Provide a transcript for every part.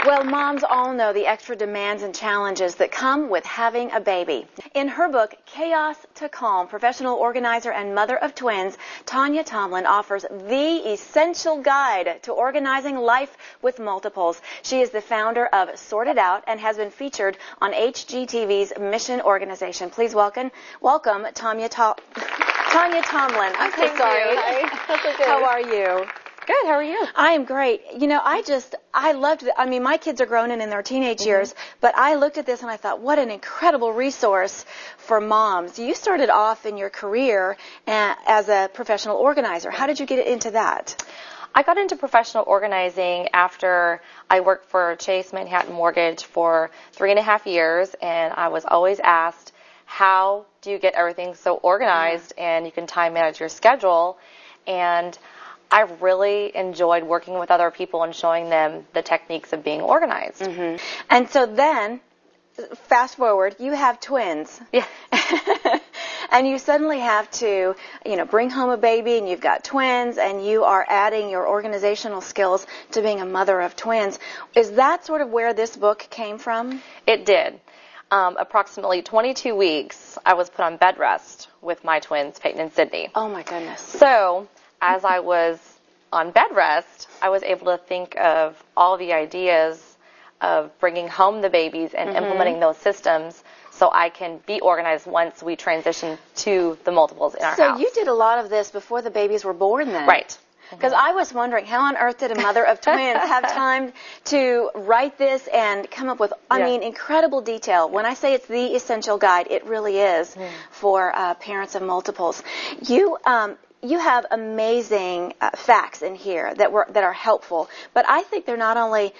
Well, moms all know the extra demands and challenges that come with having a baby. In her book, Chaos to Calm, professional organizer and mother of twins, Tonia Tomlin offers the essential guide to organizing life with multiples. She is the founder of Sort It Out and has been featured on HGTV's Mission Organization. Please welcome Tonia Tomlin. I'm so sorry. How are you? Good. How are you? I am great. You know, I loved it. I mean, my kids are grown and in their teenage years, but I looked at this and I thought, what an incredible resource for moms. You started off in your career as a professional organizer. How did you get into that? I got into professional organizing after I worked for Chase Manhattan Mortgage for 3.5 years, and I was always asked, how do you get everything so organized and you can time manage your schedule? And I really enjoyed working with other people and showing them the techniques of being organized. And so then, fast forward, you have twins. Yeah. And you suddenly have to, bring home a baby, and you've got twins, and you are adding your organizational skills to being a mother of twins. Is that sort of where this book came from? It did. Approximately 22 weeks, I was put on bed rest with my twins, Peyton and Sydney. Oh, my goodness. So as I was on bed rest, I was able to think of all the ideas of bringing home the babies and implementing those systems so I can be organized once we transition to the multiples in our house. So you did a lot of this before the babies were born then? Right. Because I was wondering, how on earth did a mother of twins have time to write this and come up with, incredible detail? When I say it's the essential guide, it really is for parents of multiples. You have amazing facts in here that are helpful, but I think they're not only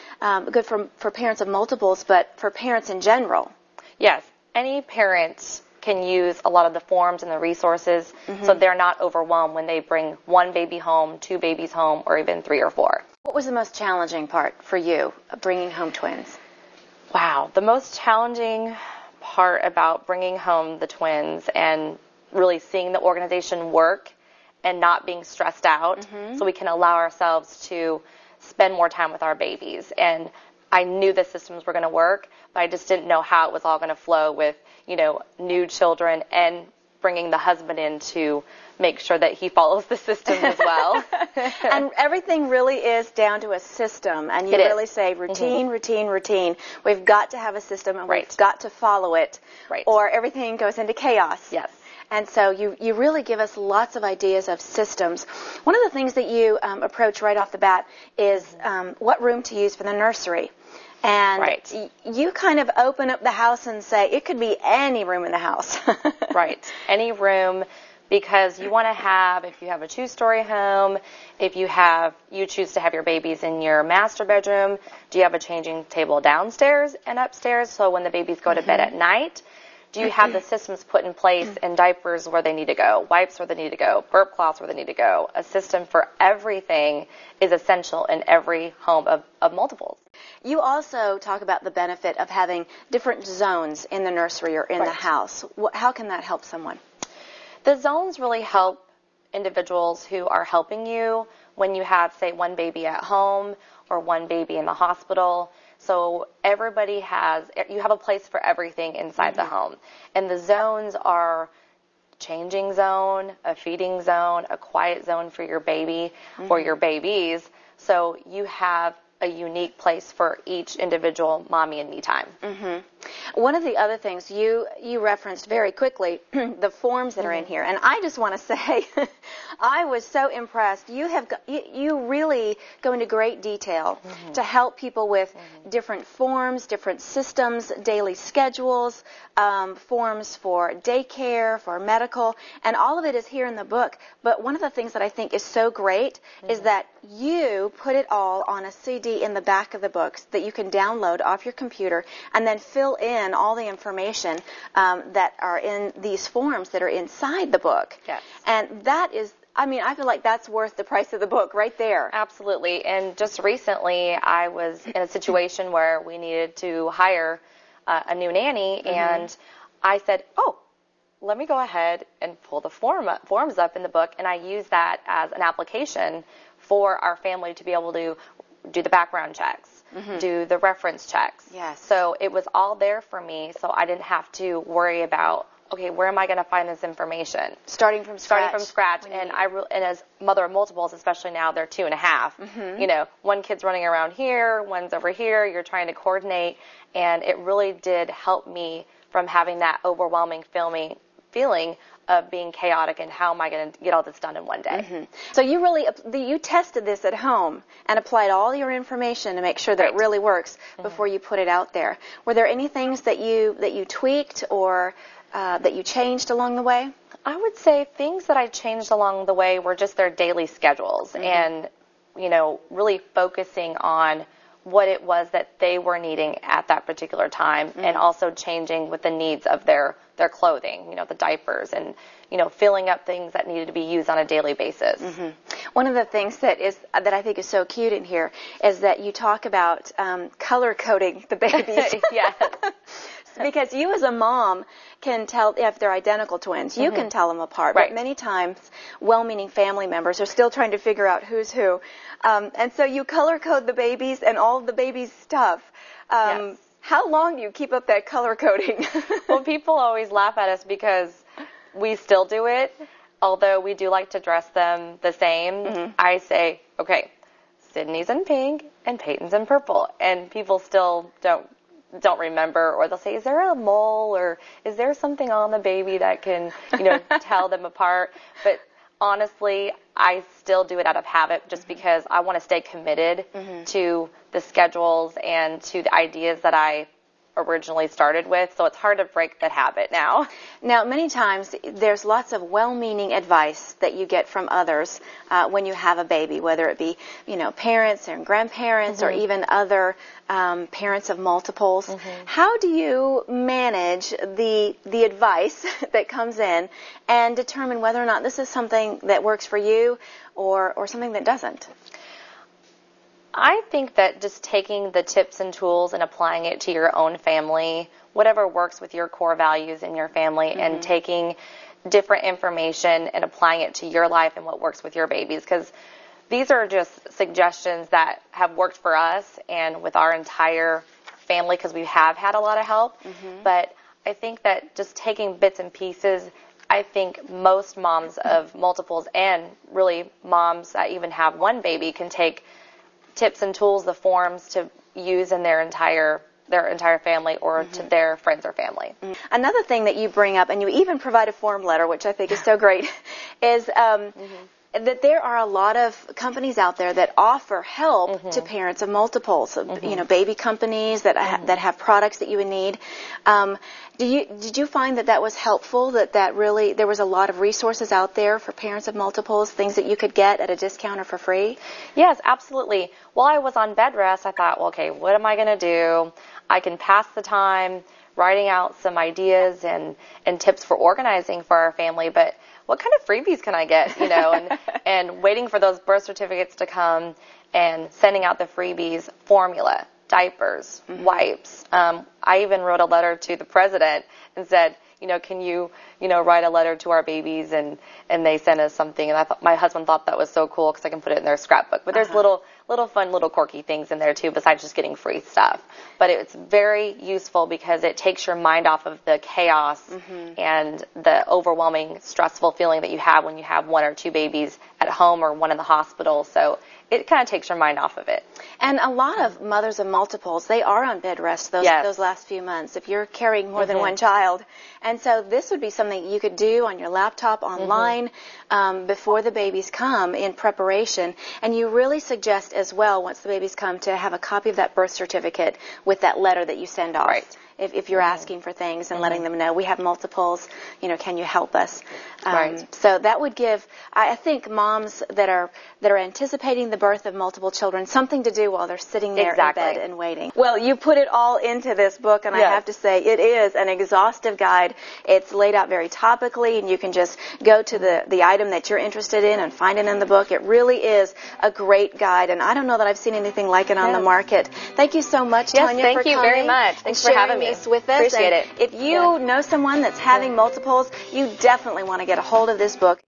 good for parents of multiples, but for parents in general. Yes, any parent can use a lot of the forms and the resources so they're not overwhelmed when they bring one baby home, 2 babies home, or even 3 or 4. What was the most challenging part for you of bringing home twins? Wow, the most challenging part about bringing home the twins and really seeing the organization work and not being stressed out so we can allow ourselves to spend more time with our babies. And I knew the systems were going to work, but I just didn't know how it was all going to flow with, new children and bringing the husband in to make sure that he follows the system as well. And everything really is down to a system. And you really say routine, routine, routine. We've got to have a system and we've got to follow it or everything goes into chaos. Yes. And so you really give us lots of ideas of systems. One of the things that you approach right off the bat is what room to use for the nursery. And you kind of open up the house and say it could be any room in the house. Right. Any room, because you want to have, if you have a 2-story home, if you choose to have your babies in your master bedroom, do you have a changing table downstairs and upstairs so when the babies go to bed at night? Do you have the systems put in place and diapers where they need to go, wipes where they need to go, burp cloths where they need to go? A system for everything is essential in every home of multiples. You also talk about the benefit of having different zones in the nursery or in the house. How can that help someone? The zones really help individuals who are helping you when you have, say, one baby at home or one baby in the hospital. So you have a place for everything inside the home. And the zones are changing zone, a feeding zone, a quiet zone for your baby or your babies. So you have a unique place for each individual mommy and me time. One of the other things you referenced very quickly, the forms that are in here. And I just want to say, I was so impressed. You really go into great detail to help people with different forms, different systems, daily schedules, forms for daycare, for medical, and all of it is here in the book. But one of the things that I think is so great is that you put it all on a CD in the back of the books that you can download off your computer and then fill in all the information that are in these forms that are inside the book. Yes. And that is, I feel like that's worth the price of the book right there. Absolutely. And just recently I was in a situation where we needed to hire a new nanny, and I said, let me go ahead and pull the forms up in the book, and I use that as an application for our family to be able to do the background checks, do the reference checks. Yes. So it was all there for me, so I didn't have to worry about, okay, where am I going to find this information? Starting from scratch. And and as mother of multiples, especially now, they're 2.5. You know, one kid's running around here, one's over here. You're trying to coordinate, and it really did help me from having that overwhelming feeling of being chaotic and how am I going to get all this done in one day. So you tested this at home and applied all your information to make sure that it really works before you put it out there. Were there any things that you tweaked or that you changed along the way? I would say things that I changed along the way were just their daily schedules and, you know, really focusing on what it was that they were needing at that particular time and also changing with the needs of their clothing, you know, the diapers and, you know, filling up things that needed to be used on a daily basis. One of the things that I think is so cute in here is that you talk about color coding the babies. Yes. Because you as a mom can tell if they're identical twins. You can tell them apart. Right. But many times, well-meaning family members are still trying to figure out who's who. And so you color code the babies and all of the babies' stuff. Yes. How long do you keep up that color coding? Well, people always laugh at us because we still do it. Although we do like to dress them the same, I say, okay, Sydney's in pink and Peyton's in purple. And people still don't remember, or they'll say, is there a mole or is there something on the baby that can, you know, tell them apart? But honestly, I still do it out of habit just because I want to stay committed to the schedules and to the ideas that I originally started with, so it's hard to break that habit now. Now, many times there's lots of well-meaning advice that you get from others when you have a baby, whether it be, you know, parents and grandparents or even other parents of multiples. How do you manage the advice that comes in and determine whether or not this is something that works for you or something that doesn't? I think that just taking the tips and tools and applying it to your own family, whatever works with your core values in your family, and taking different information and applying it to your life and what works with your babies. Because these are just suggestions that have worked for us and with our entire family because we have had a lot of help. But I think that just taking bits and pieces, I think most moms of multiples and really moms that even have one baby can take tips and tools, the forms to use in their entire family or to their friends or family. Another thing that you bring up, and you even provide a form letter, which I think is so great, is that there are a lot of companies out there that offer help to parents of multiples, you know, baby companies that have products that you would need. Did you find that was helpful, that really there was a lot of resources out there for parents of multiples, things that you could get at a discount or for free? Yes, absolutely. While I was on bed rest, I thought, well, okay, what am I going to do? I can pass the time writing out some ideas and tips for organizing for our family, but what kind of freebies can I get, you know, and waiting for those birth certificates to come and sending out the freebies, formula, diapers, wipes. I even wrote a letter to the president and said, you know, can you write a letter to our babies, and they sent us something, and my husband thought that was so cool because I can put it in their scrapbook. But there's little fun, little quirky things in there too, besides just getting free stuff. But it's very useful because it takes your mind off of the chaos and the overwhelming, stressful feeling that you have when you have one or two babies at home or one in the hospital. So it kind of takes your mind off of it. And a lot of mothers of multiples, they are on bed rest those last few months if you're carrying more than one child. And so this would be something you could do on your laptop online before the babies come in preparation. And you really suggest as well, once the babies come, to have a copy of that birth certificate with that letter that you send off. Right. If you're asking for things and letting them know, we have multiples, you know, can you help us? Right. So that would give, I think, moms that are anticipating the birth of multiple children something to do while they're sitting there in bed and waiting. Well, you put it all into this book, and I have to say it is an exhaustive guide. It's laid out very topically, and you can just go to the item that you're interested in and find it in the book. It really is a great guide, and I don't know that I've seen anything like it on the market. Thank you so much, Tonia, for coming. Thank you very much. Thanks for having me. With us. Appreciate it. If you know someone that's having multiples, you definitely want to get a hold of this book.